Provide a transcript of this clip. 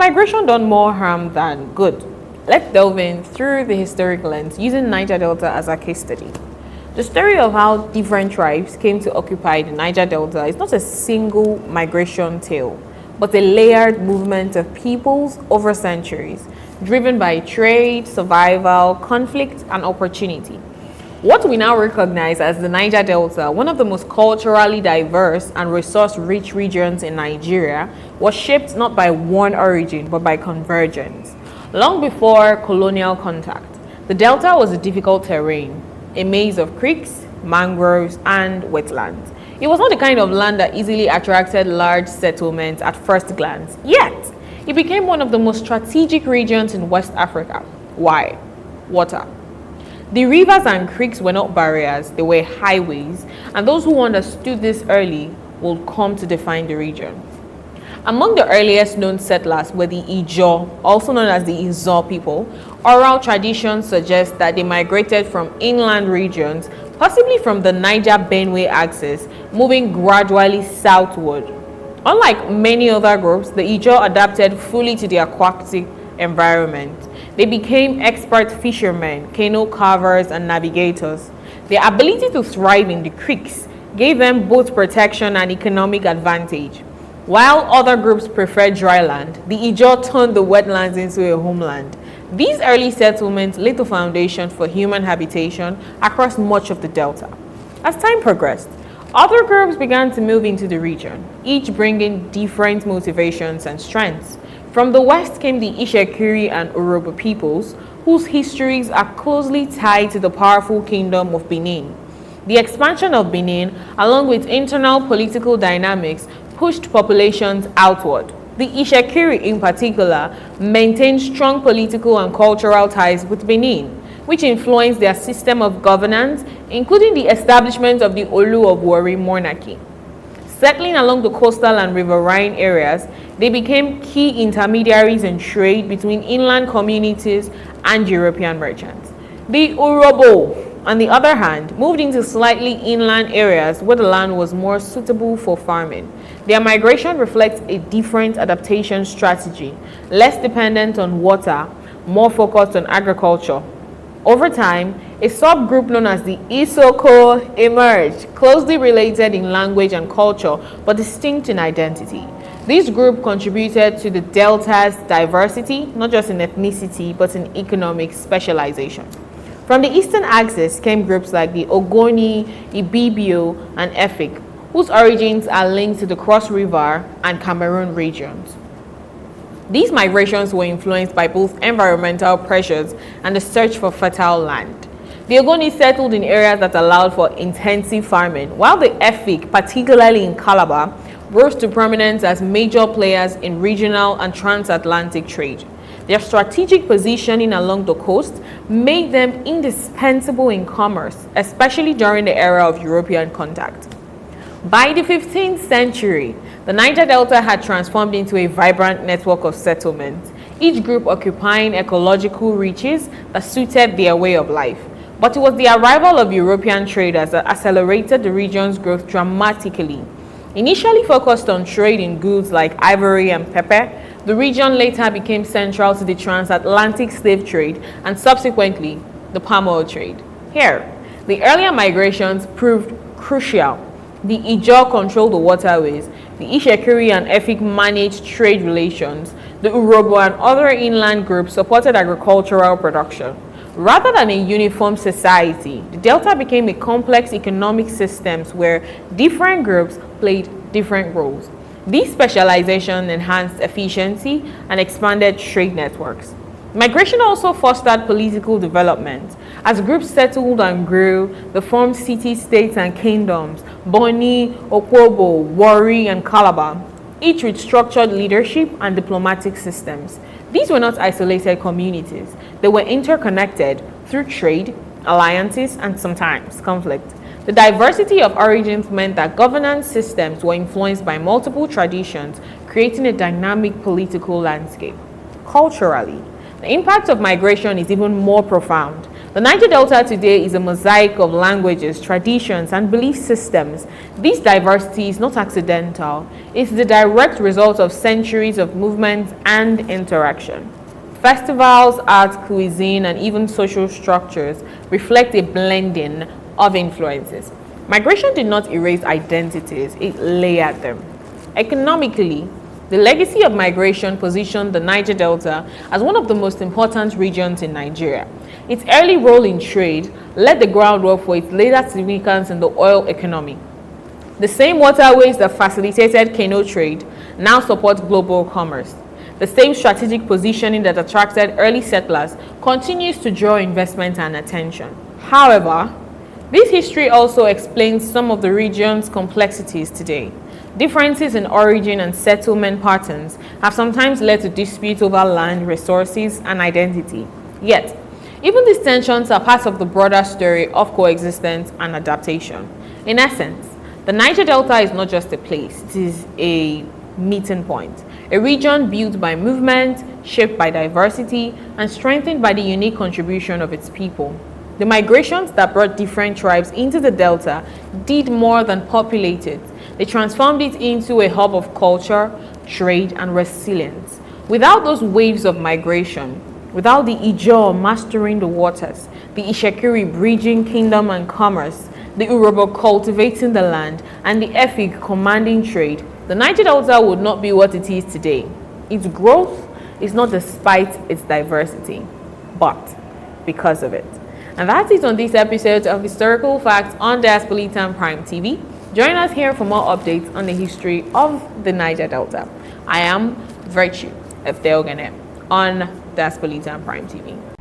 migration done more harm than good? Let's delve in through the historic lens using Niger Delta as a case study. The story of how different tribes came to occupy the Niger Delta is not a single migration tale, but a layered movement of peoples over centuries, driven by trade, survival, conflict, and opportunity. What we now recognize as the Niger Delta, one of the most culturally diverse and resource-rich regions in Nigeria, was shaped not by one origin, but by convergence. Long before colonial contact, the Delta was a difficult terrain, a maze of creeks, mangroves, and wetlands. It was not the kind of land that easily attracted large settlements at first glance, yet it became one of the most strategic regions in West Africa. Why? Water. The rivers and creeks were not barriers, they were highways, and those who understood this early will come to define the region. Among the earliest known settlers were the Ijaw, also known as the Ijaw people. Oral traditions suggest that they migrated from inland regions, possibly from the Niger-Benue axis, moving gradually southward. Unlike many other groups, the Ijaw adapted fully to the aquatic environment. They became expert fishermen, canoe carvers, and navigators. Their ability to thrive in the creeks gave them both protection and economic advantage. While other groups preferred dry land, the Ijaw turned the wetlands into a homeland. These early settlements laid the foundation for human habitation across much of the Delta. As time progressed, other groups began to move into the region, each bringing different motivations and strengths. From the west came the Itsekiri and Urhobo peoples, whose histories are closely tied to the powerful kingdom of Benin. The expansion of Benin, along with internal political dynamics, pushed populations outward. The Itsekiri, in particular, maintained strong political and cultural ties with Benin, which influenced their system of governance, including the establishment of the Olu of Warri monarchy. Settling along the coastal and riverine areas, they became key intermediaries in trade between inland communities and European merchants. The Urhobo, on the other hand, moved into slightly inland areas where the land was more suitable for farming. Their migration reflects a different adaptation strategy, less dependent on water, more focused on agriculture. Over time, a subgroup known as the Isoko emerged, closely related in language and culture, but distinct in identity. This group contributed to the Delta's diversity, not just in ethnicity, but in economic specialization. From the eastern axis came groups like the Ogoni, Ibibio, and Efik, whose origins are linked to the Cross River and Cameroon regions. These migrations were influenced by both environmental pressures and the search for fertile land. The Ogoni settled in areas that allowed for intensive farming, while the Efik, particularly in Calabar, rose to prominence as major players in regional and transatlantic trade. Their strategic positioning along the coast made them indispensable in commerce, especially during the era of European contact. By the 15th century, the Niger Delta had transformed into a vibrant network of settlements, each group occupying ecological reaches that suited their way of life. But it was the arrival of European traders that accelerated the region's growth dramatically. Initially focused on trade in goods like ivory and pepper, the region later became central to the transatlantic slave trade and subsequently the palm oil trade. Here, the earlier migrations proved crucial. The Ijaw controlled the waterways, the Itsekiri and Efik managed trade relations, the Urhobo and other inland groups supported agricultural production. Rather than a uniform society, the Delta became a complex economic system where different groups played different roles. This specialization enhanced efficiency and expanded trade networks. Migration also fostered political development. As groups settled and grew, they formed city-states and kingdoms, Boni, Okwobo, Warri, and Calabar, each with structured leadership and diplomatic systems. These were not isolated communities. They were interconnected through trade, alliances, and sometimes conflict. The diversity of origins meant that governance systems were influenced by multiple traditions, creating a dynamic political landscape. Culturally, the impact of migration is even more profound. The Niger Delta today is a mosaic of languages, traditions, and belief systems. This diversity is not accidental. It's the direct result of centuries of movement and interaction. Festivals, art, cuisine, and even social structures reflect a blending of influences. Migration did not erase identities, it layered them. Economically, the legacy of migration positioned the Niger Delta as one of the most important regions in Nigeria. Its early role in trade laid the groundwork for its later significance in the oil economy. The same waterways that facilitated canoe trade now support global commerce. The same strategic positioning that attracted early settlers continues to draw investment and attention. However, this history also explains some of the region's complexities today. Differences in origin and settlement patterns have sometimes led to disputes over land, resources, and identity. Yet, even these tensions are part of the broader story of coexistence and adaptation. In essence, the Niger Delta is not just a place, it is a meeting point, a region built by movement, shaped by diversity, and strengthened by the unique contribution of its people. The migrations that brought different tribes into the Delta did more than populate it. They transformed it into a hub of culture, trade, and resilience. Without those waves of migration, without the Ijaw mastering the waters, the Itsekiri bridging kingdom and commerce, the Urhobo cultivating the land, and the Efik commanding trade, the Niger Delta would not be what it is today. Its growth is not despite its diversity, but because of it. And that's it on this episode of Historical Facts on Diaspolitan Prime TV. Join us here for more updates on the history of the Niger Delta. I am Virtue of Ogoni on Diaspolitan Prime TV.